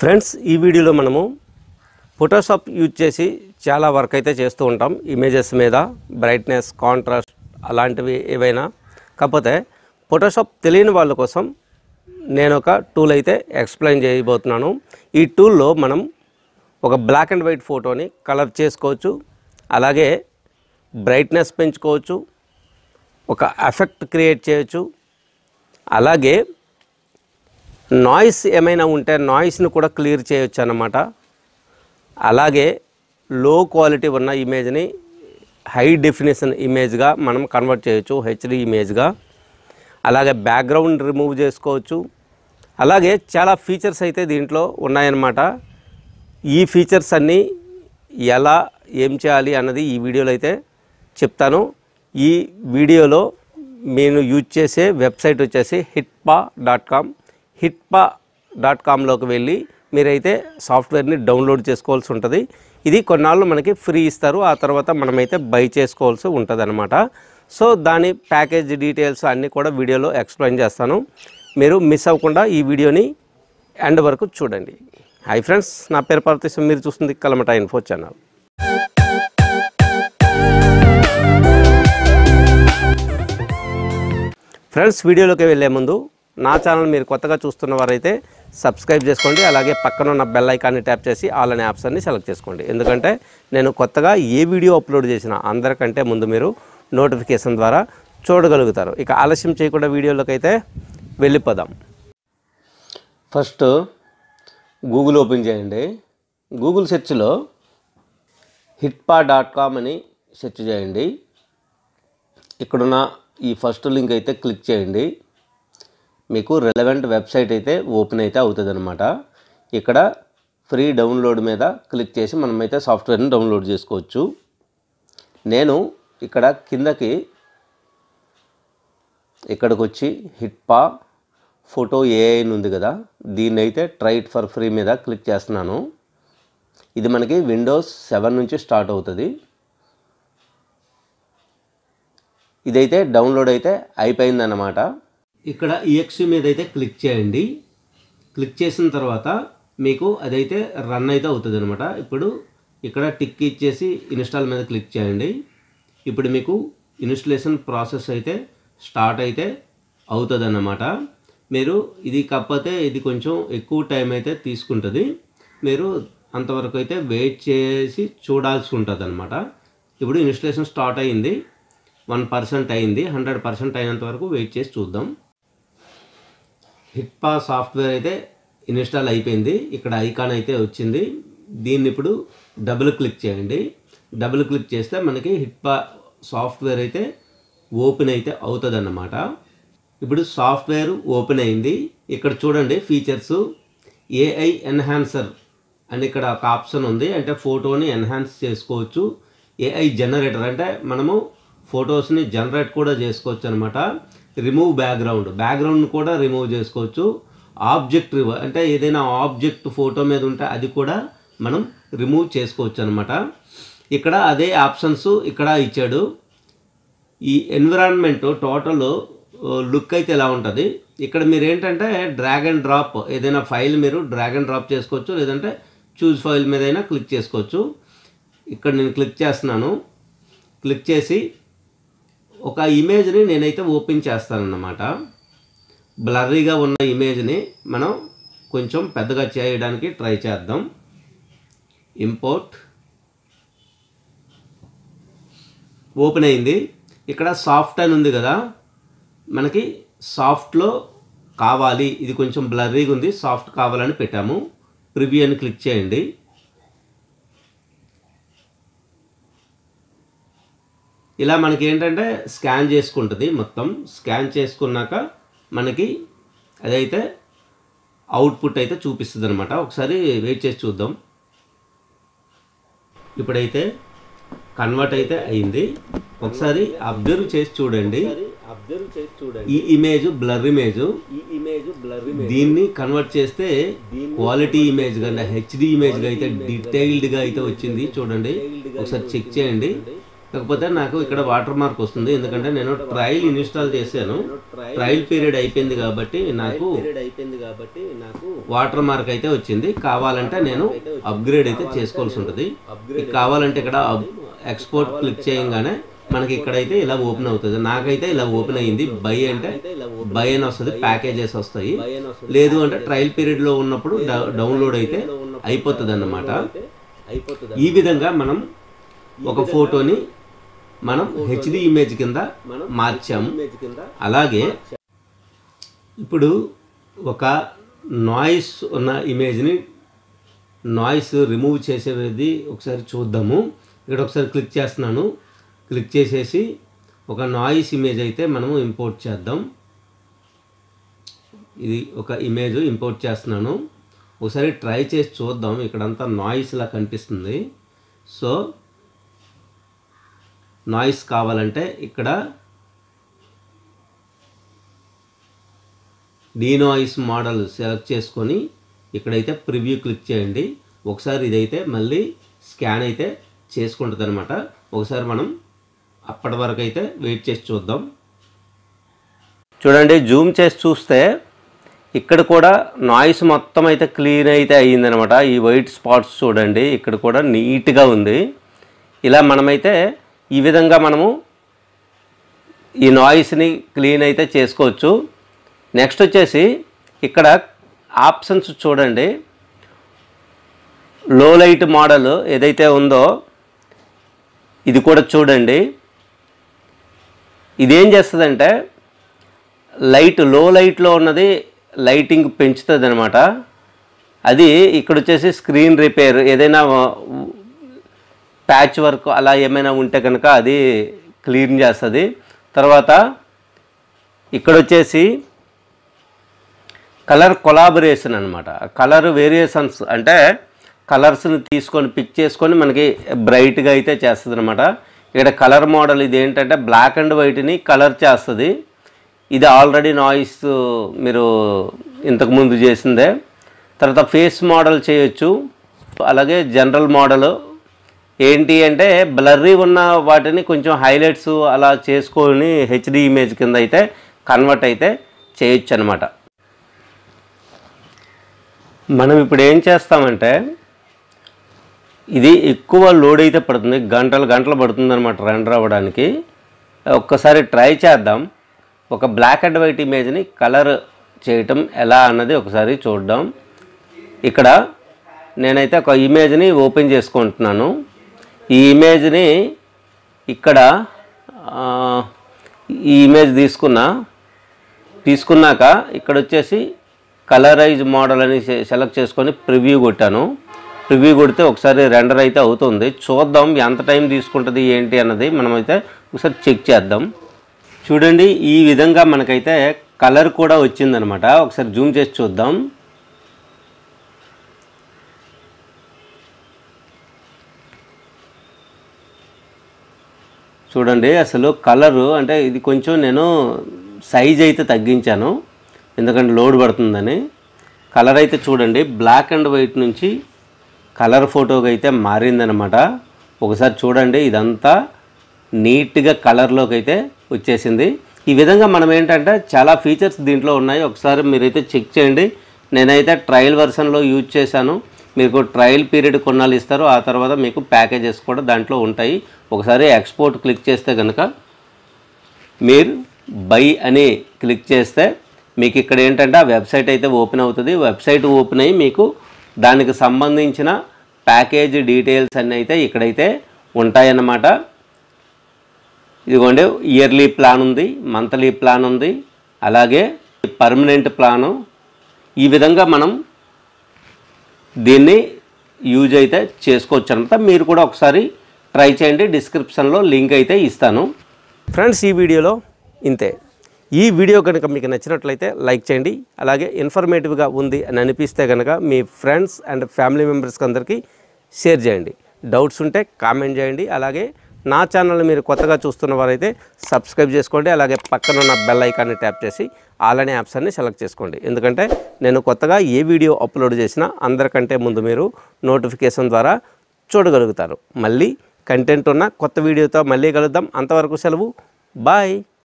Friends ఈ వీడియోలో మనము ఫోటోషాప్ యూజ్ చేసి చాలా వర్క్ అయితే చేస్తూ ఉంటాం ఇమేజెస్ మీద బ్రైట్నెస్ కాంట్రాస్ట్ అలాంటివి ఏవైనా కాకపోతే ఫోటోషాప్ తెలియని వాళ్ళ కోసం నేను ఒక టూల్ అయితే ఎక్స్ప్లెయిన్ చేయబోతున్నాను ఈ టూల్లో మనం ఒక బ్లాక్ అండ్ వైట్ ఫోటోని కలర్ చేసుకోవచ్చు అలాగే బ్రైట్నెస్ పెంచుకోవచ్చు ఒక ఎఫెక్ట్ క్రియేట్ చేయొచ్చు అలాగే నాయిస్ ఏమైనా ఉంటే నాయిస్ని కూడా క్లియర్ చేయొచ్చు అన్నమాట అలాగే లో క్వాలిటీ ఉన్న ఇమేజ్ని హై డెఫినేషన్ ఇమేజ్గా మనం కన్వర్ట్ చేయొచ్చు హెచ్డి ఇమేజ్గా అలాగే బ్యాక్గ్రౌండ్ రిమూవ్ చేసుకోవచ్చు అలాగే చాలా ఫీచర్స్ అయితే దీంట్లో ఉన్నాయన్నమాట ఈ ఫీచర్స్ అన్నీ ఎలా ఏం చేయాలి అన్నది ఈ వీడియోలో అయితే చెప్తాను ఈ వీడియోలో నేను యూజ్ చేసే వెబ్సైట్ వచ్చేసి hitpa.com hitpa.comలోకి వెళ్ళి మీరైతే సాఫ్ట్వేర్ని డౌన్లోడ్ చేసుకోవాల్సి ఉంటుంది ఇది కొన్నాళ్ళు మనకి ఫ్రీ ఇస్తారు ఆ తర్వాత మనమైతే బై చేసుకోవాల్సి ఉంటుంది అనమాట సో దాని ప్యాకేజ్ డీటెయిల్స్ అన్నీ కూడా వీడియోలో ఎక్స్ప్లెయిన్ చేస్తాను మీరు మిస్ అవ్వకుండా ఈ వీడియోని ఎండ్ వరకు చూడండి హాయ్ ఫ్రెండ్స్ నా పేరు పార్థిశం మీరు చూస్తుంది కలమట ఇన్ఫో ఛానల్ ఫ్రెండ్స్ వీడియోలోకి వెళ్ళే ముందు నా ఛానల్ మీరు కొత్తగా చూస్తున్న వారైతే సబ్స్క్రైబ్ చేసుకోండి అలాగే పక్కన ఉన్న బెల్ ఐకాన్ని ట్యాప్ చేసి ఆల్ అనే ఆప్షన్ని సెలెక్ట్ చేసుకోండి ఎందుకంటే నేను కొత్తగా ఏ వీడియో అప్లోడ్ చేసినా అందరికంటే ముందు మీరు నోటిఫికేషన్ ద్వారా చూడగలుగుతారు ఇక ఆలస్యం చేయకుండా వీడియోలోకి అయితే వెళ్ళిపోదాం ఫస్ట్ గూగుల్ ఓపెన్ చేయండి గూగుల్ సెర్చ్లో hitpa.com అని సెర్చ్ చేయండి ఇక్కడున్న ఈ ఫస్ట్ లింక్ అయితే క్లిక్ చేయండి మీకు రెలవెంట్ వెబ్సైట్ అయితే ఓపెన్ అయితే అవుతుంది అనమాట ఇక్కడ ఫ్రీ డౌన్లోడ్ మీద క్లిక్ చేసి మనమైతే సాఫ్ట్వేర్ని డౌన్లోడ్ చేసుకోవచ్చు నేను ఇక్కడ కిందకి ఇక్కడికి వచ్చి హిట్పా ఫోటో ఏఐ ఉంది కదా దీన్ని అయితే ట్రై ఇట్ ఫర్ ఫ్రీ మీద క్లిక్ చేస్తున్నాను ఇది మనకి విండోస్ 7 నుంచి స్టార్ట్ అవుతుంది ఇదైతే డౌన్లోడ్ అయితే అయిపోయిందన్నమాట ఇక్కడ ఈఎక్స్ఈ మీద అయితే క్లిక్ చేయండి క్లిక్ చేసిన తర్వాత మీకు అదైతే రన్ అయితే అవుతుంది అనమాట ఇప్పుడు ఇక్కడ టిక్ ఇచ్చేసి ఇన్స్టాల్ మీద క్లిక్ చేయండి ఇప్పుడు మీకు ఇన్స్టలేషన్ ప్రాసెస్ అయితే స్టార్ట్ అయితే అవుతుంది అన్నమాట మీరు ఇది కాకపోతే ఇది కొంచెం ఎక్కువ టైం అయితే తీసుకుంటుంది మీరు అంతవరకు అయితే వెయిట్ చేసి చూడాల్సి ఉంటుంది అనమాట ఇప్పుడు ఇన్స్టలేషన్ స్టార్ట్ అయ్యింది 1% అయింది 100% అయినంత వరకు వెయిట్ చేసి చూద్దాం హిట్పా సాఫ్ట్వేర్ అయితే ఇన్స్టాల్ అయిపోయింది ఇక్కడ ఐకాన్ అయితే వచ్చింది దీన్ని ఇప్పుడు డబుల్ క్లిక్ చేయండి డబుల్ క్లిక్ చేస్తే మనకి హిట్పా సాఫ్ట్వేర్ అయితే ఓపెన్ అయితే అవుతుంది అన్నమాట ఇప్పుడు సాఫ్ట్వేర్ ఓపెన్ అయింది ఇక్కడ చూడండి ఫీచర్స్ ఏఐ ఎన్హాన్సర్ అని ఇక్కడ ఒక ఆప్షన్ ఉంది అంటే ఫోటోని ఎన్హాన్స్ చేసుకోవచ్చు ఏఐ జనరేటర్ అంటే మనము ఫొటోస్ని జనరేట్ కూడా చేసుకోవచ్చు అనమాట రిమూవ్ బ్యాక్గ్రౌండ్ కూడా రిమూవ్ చేసుకోవచ్చు ఆబ్జెక్ట్ అంటే ఏదైనా ఆబ్జెక్ట్ ఫోటో మీద ఉంటే అది కూడా మనం రిమూవ్ చేసుకోవచ్చు అనమాట ఇక్కడ అదే ఆప్షన్స్ ఇక్కడ ఇచ్చాడు ఈ ఎన్విరాన్మెంట్ టోటల్ లుక్ అయితే ఎలా ఉంటుంది ఇక్కడ మీరు ఏంటంటే డ్రాగ్ అండ్ డ్రాప్ ఏదైనా ఫైల్ మీరు డ్రాగ్ అండ్ డ్రాప్ చేసుకోవచ్చు లేదంటే చూస్ ఫైల్ మీద అయినా క్లిక్ చేసుకోవచ్చు ఇక్కడ నేను క్లిక్ చేస్తున్నాను క్లిక్ చేసి ఒక ఇమేజ్ని నేనైతే ఓపెన్ చేస్తానన్నమాట బ్లర్రీగా ఉన్న ఇమేజ్ని మనం కొంచెం పెద్దగా చేయడానికి ట్రై చేద్దాం ఇంపోర్ట్ ఓపెన్ అయింది ఇక్కడ సాఫ్ట్ అని ఉంది కదా మనకి సాఫ్ట్లో కావాలి ఇది కొంచెం బ్లర్రీగా ఉంది సాఫ్ట్ కావాలని పెట్టాము ప్రివ్యూ అని క్లిక్ చేయండి ఇలా మనకి ఏంటంటే స్కాన్ చేసుకుంటుంది మొత్తం స్కాన్ చేసుకున్నాక మనకి అదైతే అవుట్పుట్ అయితే చూపిస్తుంది అనమాట ఒకసారి వెయిట్ చేసి చూద్దాం ఇప్పుడైతే కన్వర్ట్ అయితే అయింది ఒకసారి అబ్జర్వ్ చేసి చూడండి ఈ ఇమేజ్ బ్లర్ ఇమేజ్ దీన్ని కన్వర్ట్ చేస్తే క్వాలిటీ ఇమేజ్ గా హెచ్డి ఇమేజ్ గా అయితే డీటెయిల్డ్గా అయితే వచ్చింది చూడండి ఒకసారి చెక్ చేయండి కాకపోతే నాకు ఇక్కడ వాటర్ మార్క్ వస్తుంది, ఎందుకంటే నేను ట్రయల్ ఇన్స్టాల్ చేశాను. ట్రయల్ పీరియడ్ అయిపోయింది కాబట్టి నాకు వాటర్ మార్క్ అయితే వచ్చింది. కావాలంటే నేను అప్గ్రేడ్ అయితే చేసుకోవాల్సి ఉంటుంది. కావాలంటే ఇక్కడ ఎక్స్పోర్ట్ క్లిక్ చేయగానే మనకి ఇక్కడైతే ఇలా ఓపెన్ అవుతుంది. నాకైతే ఇలా ఓపెన్ అయ్యింది. బై అంటే బై అని వస్తుంది, ప్యాకేజెస్ వస్తాయి. లేదు అంటే ట్రయల్ పీరియడ్లో ఉన్నప్పుడు డౌన్లోడ్ అయితే అయిపోతుంది అన్నమాట. ఈ విధంగా మనం ఒక ఫోటోని మనం హెచ్డి ఇమేజ్ కింద మార్చాము. అలాగే ఇప్పుడు ఒక నాయిస్ ఉన్న ఇమేజ్ని నాయిస్ రిమూవ్ చేసేది ఒకసారి చూద్దాము. ఇక్కడ ఒకసారి క్లిక్ చేస్తున్నాను. క్లిక్ చేసేసి ఒక నాయిస్ ఇమేజ్ అయితే మనము ఇంపోర్ట్ చేద్దాం. ఇది ఒక ఇమేజ్ ఇంపోర్ట్ చేస్తున్నాను. ఒకసారి ట్రై చేసి చూద్దాం. ఇక్కడంతా నాయిస్లా కనిపిస్తుంది. సో నాయిస్ కావాలంటే ఇక్కడ డీనాయిస్ మోడల్ సెలెక్ట్ చేసుకొని ఇక్కడైతే ప్రివ్యూ క్లిక్ చేయండి. ఒకసారి ఇదైతే మళ్ళీ స్కాన్ అయితే చేసుకుంటుంది అనమాట. ఒకసారి మనం అప్పటి వరకు అయితే వెయిట్ చేసి చూద్దాం. చూడండి, జూమ్ చేసి చూస్తే ఇక్కడ కూడా నాయిస్ మొత్తం అయితే క్లీన్ అయితే అయ్యిందనమాట. ఈ వైట్ స్పాట్స్ చూడండి, ఇక్కడ కూడా నీట్గా ఉంది. ఇలా మనమైతే ఈ విధంగా మనము ఈ నాయిస్ని క్లీన్ అయితే చేసుకోవచ్చు. నెక్స్ట్ వచ్చేసి ఇక్కడ ఆప్షన్స్ చూడండి. లో లైట్ మోడల్ ఏదైతే ఉందో ఇది కూడా చూడండి. ఇదేం చేస్తుందంటే లైట్ లో లైట్లో ఉన్నది లైటింగ్ పెంచుతుంది అనమాట. అది ఇక్కడ వచ్చేసి స్క్రీన్ రిపేర్, ఏదైనా ప్యాచ్ వర్క్ అలా ఏమైనా ఉంటే కనుక అది క్లీన్ చేస్తుంది. తర్వాత ఇక్కడ వచ్చేసి కలర్ కొలాబరేషన్ అనమాట. కలర్ వేరియేషన్స్ అంటే కలర్స్ని తీసుకొని పిక్ చేసుకొని మనకి బ్రైట్గా అయితే చేస్తుంది అనమాట. ఇక్కడ కలర్ మోడల్ ఇది ఏంటంటే బ్లాక్ అండ్ వైట్ని కలర్ చేస్తుంది. ఇది ఆల్రెడీ నాయిస్ మీరు ఇంతకుముందు చేసిందే. తర్వాత ఫేస్ మోడల్ చేయొచ్చు. అలాగే జనరల్ మోడల్ ఏంటి అంటే బ్లర్రీ ఉన్న వాటిని కొంచెం హైలైట్స్ అలా చేసుకొని హెచ్డి ఇమేజ్ కింద అయితే కన్వర్ట్ అయితే చేయొచ్చు అనమాట. మనం ఇప్పుడు ఏం చేస్తామంటే ఇది ఎక్కువ లోడ్ అయితే పడుతుంది, గంటలు పడుతుంది అనమాట రెండర్ అవ్వడానికి. ఒక్కసారి ట్రై చేద్దాం. ఒక బ్లాక్ అండ్ వైట్ ఇమేజ్ని కలర్ చేయటం ఎలా అన్నది ఒకసారి చూద్దాం. ఇక్కడ నేనైతే ఒక ఇమేజ్ని ఓపెన్ చేసుకుంటున్నాను. ఈ ఇమేజ్ని ఇక్కడ ఈ ఇమేజ్ తీసుకున్నాక ఇక్కడ వచ్చేసి కలరైజ్ మోడల్ అని సెలెక్ట్ చేసుకొని ప్రివ్యూ కొట్టాను. ప్రివ్యూ కొడితే ఒకసారి రెండర్ అయితే అవుతుంది. చూద్దాం ఎంత టైం తీసుకుంటుంది ఏంటి అన్నది మనమైతే ఒకసారి చెక్ చేద్దాం. చూడండి, ఈ విధంగా మనకైతే కలర్ కూడా వచ్చిందనమాట. ఒకసారి జూమ్ చేసి చూద్దాం. చూడండి, అసలు కలరు అంటే ఇది కొంచెం నేను సైజ్ అయితే తగ్గించాను, ఎందుకంటే లోడ్ పడుతుందని. కలర్ అయితే చూడండి, బ్లాక్ అండ్ వైట్ నుంచి కలర్ ఫోటోకి అయితే మారిందనమాట. ఒకసారి చూడండి, ఇదంతా నీట్గా కలర్లోకి అయితే వచ్చేసింది. ఈ విధంగా మనం ఏంటంటే చాలా ఫీచర్స్ దీంట్లో ఉన్నాయి. ఒకసారి మీరైతే చెక్ చేయండి. నేనైతే ట్రయల్ వెర్షన్లో యూజ్ చేశాను. మీకు ట్రయల్ పీరియడ్ కొన్నాళ్ళు ఇస్తారు, ఆ తర్వాత మీకు ప్యాకేజెస్ కూడా దాంట్లో ఉంటాయి. ఒకసారి ఎక్స్పోర్ట్ క్లిక్ చేస్తే కనుక మీరు బై అని క్లిక్ చేస్తే మీకు ఇక్కడ ఏంటంటే ఆ వెబ్సైట్ అయితే ఓపెన్ అవుతుంది. వెబ్సైట్ ఓపెన్ అయ్యి మీకు దానికి సంబంధించిన ప్యాకేజ్ డీటెయిల్స్ అన్నీ అయితే ఇక్కడైతే ఉంటాయన్నమాట. ఇదిగోండి, ఇయర్లీ ప్లాన్ ఉంది, మంత్లీ ప్లాన్ ఉంది, అలాగే పర్మనెంట్ ప్లాను. ఈ విధంగా మనం దీన్ని యూజ్ అయితే చేసుకోవచ్చు అనమాట. మీరు కూడా ఒకసారి ట్రై చేయండి. డిస్క్రిప్షన్లో లింక్ అయితే ఇస్తాను. ఫ్రెండ్స్, ఈ వీడియోలో ఇంతే. ఈ వీడియో కనుక మీకు నచ్చినట్లయితే లైక్ చేయండి. అలాగే ఇన్ఫర్మేటివ్గా ఉంది అని అనిపిస్తే కనుక మీ ఫ్రెండ్స్ అండ్ ఫ్యామిలీ మెంబర్స్కి అందరికీ షేర్ చేయండి. డౌట్స్ ఉంటే కామెంట్ చేయండి. అలాగే నా ఛానల్ని మీరు కొత్తగా చూస్తున్న వారైతే సబ్స్క్రైబ్ చేసుకోండి. అలాగే పక్కన ఉన్న బెల్ ఐకాన్ని ట్యాప్ చేసి ఆల్ అనే ఆప్షన్ని సెలెక్ట్ చేసుకోండి. ఎందుకంటే నేను కొత్తగా ఏ వీడియో అప్లోడ్ చేసినా అందరికంటే ముందు మీరు నోటిఫికేషన్ ద్వారా చూడగలుగుతారు. మళ్ళీ కంటెంట్ ఉన్న కొత్త వీడియోతో మళ్ళీ కలుద్దాం. అంతవరకు సెలవు. బాయ్.